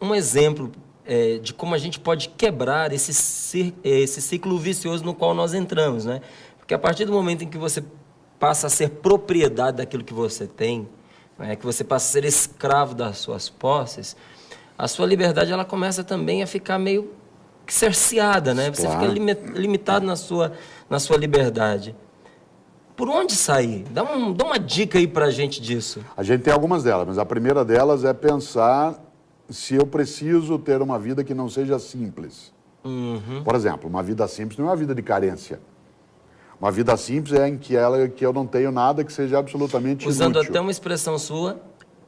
um exemplo de como a gente pode quebrar esse ciclo vicioso no qual nós entramos, né? Porque a partir do momento em que você passa a ser propriedade daquilo que você tem, né, que você passa a ser escravo das suas posses, a sua liberdade ela começa também a ficar meio cerceada, né? Você Claro. fica limitado na sua liberdade. Por onde sair? Dá uma dica aí pra gente disso. A gente tem algumas delas, mas a primeira delas é pensar se eu preciso ter uma vida que não seja simples. Por exemplo, uma vida simples não é uma vida de carência. Uma vida simples é em que eu não tenho nada que seja absolutamente Usando inútil. até uma expressão sua,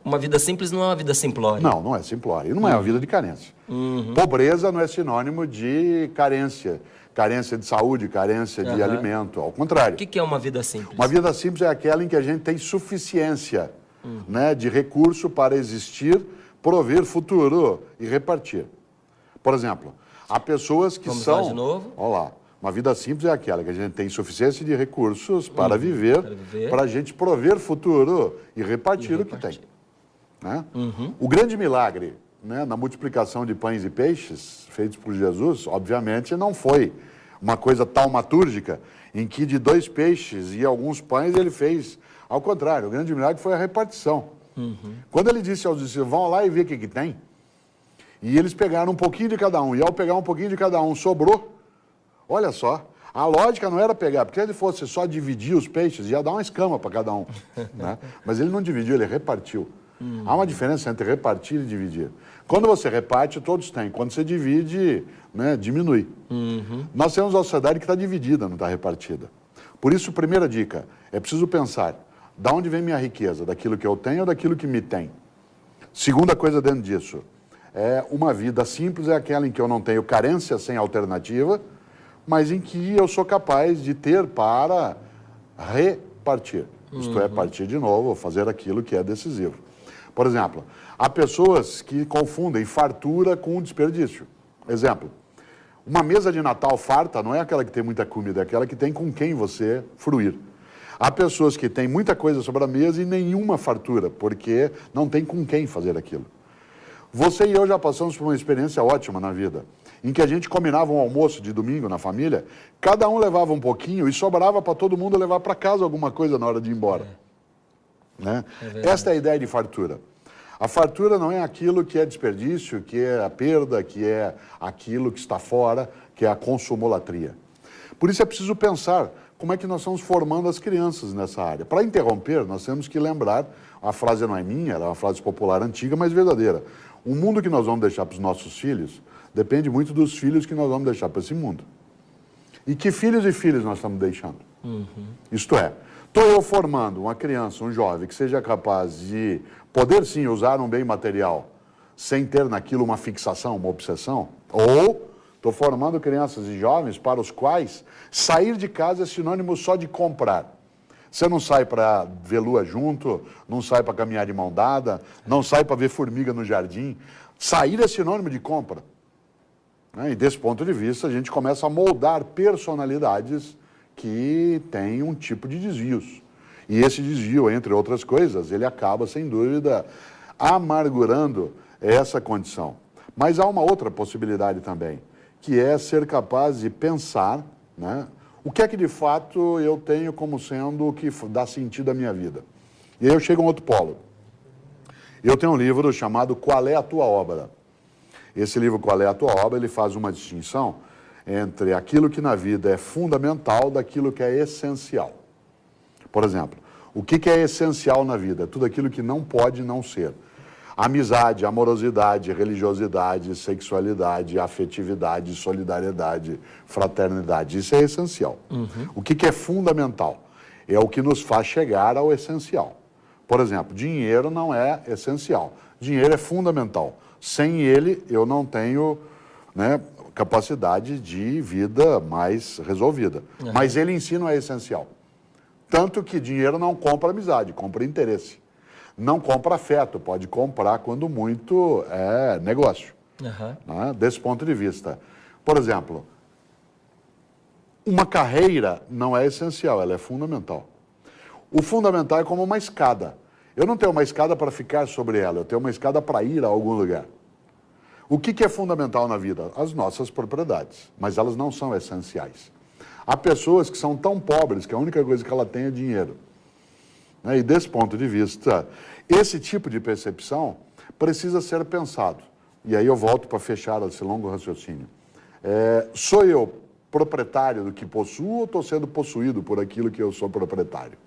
uma vida simples não é uma vida simplória. Não, não é simplória. E não é uma vida de carência. Pobreza não é sinônimo de carência. Carência de saúde, carência de alimento. Ao contrário. O que é uma vida simples? Uma vida simples é aquela em que a gente tem suficiência, né, de recurso para existir, prover futuro e repartir. Por exemplo, há pessoas que Vamos são... lá de novo? Olha lá. Uma vida simples é aquela que a gente tem suficiência de recursos para viver, para a gente prover futuro e repartir o que tem. Né? O grande milagre, né, na multiplicação de pães e peixes feitos por Jesus, obviamente não foi uma coisa taumatúrgica em que de 2 peixes e alguns pães ele fez. Ao contrário, o grande milagre foi a repartição. Quando ele disse aos discípulos, vão lá e vê o que tem, e eles pegaram um pouquinho de cada um, e ao pegar um pouquinho de cada um, sobrou. Olha só, a lógica não era pegar, porque se ele fosse só dividir os peixes, ia dar uma escama para cada um. Né? Mas ele não dividiu, ele repartiu. Há uma diferença entre repartir e dividir. Quando você reparte, todos têm. Quando você divide, né, diminui. Nós temos uma sociedade que está dividida, não está repartida. Por isso, primeira dica, é preciso pensar, de onde vem minha riqueza? Daquilo que eu tenho ou daquilo que me tem? Segunda coisa dentro disso, uma vida simples é aquela em que eu não tenho carência sem alternativa, mas em que eu sou capaz de ter para repartir. Isto é, partir de novo, fazer aquilo que é decisivo. Por exemplo, há pessoas que confundem fartura com desperdício. Exemplo, uma mesa de Natal farta não é aquela que tem muita comida, é aquela que tem com quem você fruir. Há pessoas que têm muita coisa sobre a mesa e nenhuma fartura, porque não tem com quem fazer aquilo. Você e eu já passamos por uma experiência ótima na vida, em que a gente combinava um almoço de domingo na família, cada um levava um pouquinho e sobrava para todo mundo levar para casa alguma coisa na hora de ir embora. Né? Esta é a ideia de fartura. A fartura não é aquilo que é desperdício, que é a perda, que é aquilo que está fora, que é a consumolatria. Por isso é preciso pensar como é que nós estamos formando as crianças nessa área. Para interromper, nós temos que lembrar, a frase não é minha, era uma frase popular antiga, mas verdadeira. O mundo que nós vamos deixar para os nossos filhos depende muito dos filhos que nós vamos deixar para esse mundo. E que filhos e filhas nós estamos deixando? Isto é, estou eu formando uma criança, um jovem, que seja capaz de poder sim usar um bem material sem ter naquilo uma fixação, uma obsessão? Ou estou formando crianças e jovens para os quais sair de casa é sinônimo só de comprar. Você não sai para ver lua junto, não sai para caminhar de mão dada, não sai para ver formiga no jardim. Sair é sinônimo de compra. E desse ponto de vista, a gente começa a moldar personalidades que têm um tipo de desvios. E esse desvio, entre outras coisas, ele acaba, sem dúvida, amargurando essa condição. Mas há uma outra possibilidade também, que é ser capaz de pensar, né, o que é que de fato eu tenho como sendo o que dá sentido à minha vida. E aí eu chego a um outro polo. Eu tenho um livro chamado Qual é a Tua Obra? Esse livro, Qual é a Tua Obra, ele faz uma distinção entre aquilo que na vida é fundamental daquilo que é essencial. Por exemplo, o que é essencial na vida? Tudo aquilo que não pode não ser. Amizade, amorosidade, religiosidade, sexualidade, afetividade, solidariedade, fraternidade. Isso é essencial. O que é fundamental? É o que nos faz chegar ao essencial. Por exemplo, dinheiro não é essencial. Dinheiro é fundamental. Sem ele, eu não tenho, né, capacidade de vida mais resolvida. Mas ele em si não é essencial. Tanto que dinheiro não compra amizade, compra interesse. Não compra afeto, pode comprar quando muito é negócio. Né? Desse ponto de vista. Por exemplo, uma carreira não é essencial, ela é fundamental. O fundamental é como uma escada. Eu não tenho uma escada para ficar sobre ela, eu tenho uma escada para ir a algum lugar. O que é fundamental na vida? As nossas propriedades, mas elas não são essenciais. Há pessoas que são tão pobres que a única coisa que ela tem é dinheiro. Né? E desse ponto de vista, esse tipo de percepção precisa ser pensado. E aí eu volto para fechar esse longo raciocínio. Sou eu proprietário do que possuo ou estou sendo possuído por aquilo que eu sou proprietário?